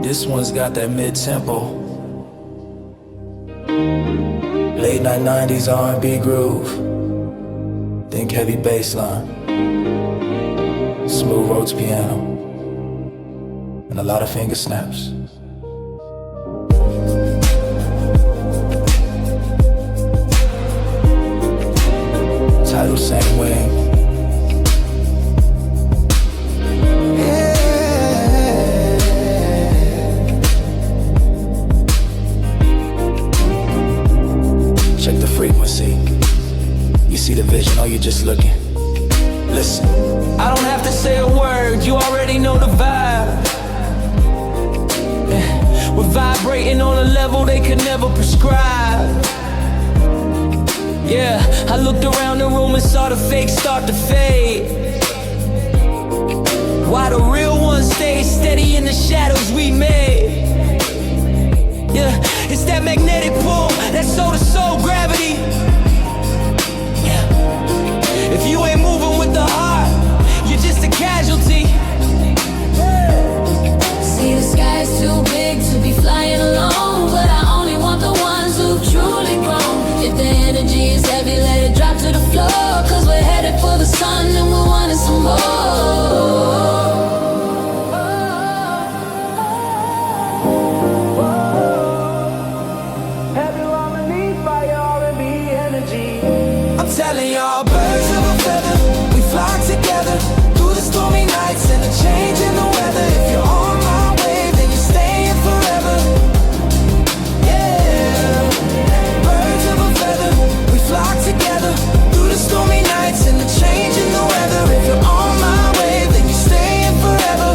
This one's got that mid-tempo, late night 90s R&B groove. Think heavy bass line, smooth Rhodes piano, and a lot of finger snaps. Title same way. Check the frequency. You see the vision, or you just looking? Listen. I don't have to say a word, you already know the vibe. We're vibrating on a level they could never prescribe. Yeah, I looked around the room and saw the fake start to fade, while the real ones stay steady in the shadows we made. Yeah, it's that magnetic pull, that soul-to-soul gravity. Yeah. If you ain't moving with the heart, you're just a casualty. See, the sky is too big to be flying alone, but I only want the ones who've truly grown. If the energy is heavy, let it drop to the floor, cause we're headed for the sun and we're wanting some more. Telling y'all, birds of a feather, we fly together through the stormy nights and the change in the weather. If you're on my wave, then you're staying forever. Yeah, birds of a feather, we fly together through the stormy nights and the change in the weather. If you're on my wave, then you're staying forever.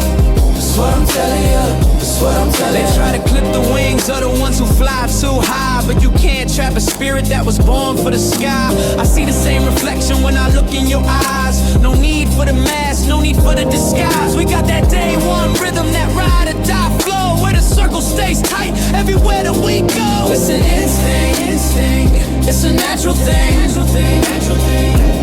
That's what I'm telling you. That's what I'm telling you. They try to clip the wings of the ones who fly too high, but you can't trap a spirit that was born for the sky. I see the same reflection when I look in your eyes. No need for the mask, no need for the disguise. We got that day one rhythm, that ride or die flow, where the circle stays tight everywhere that we go. It's an instinct, it's a natural thing, natural thing.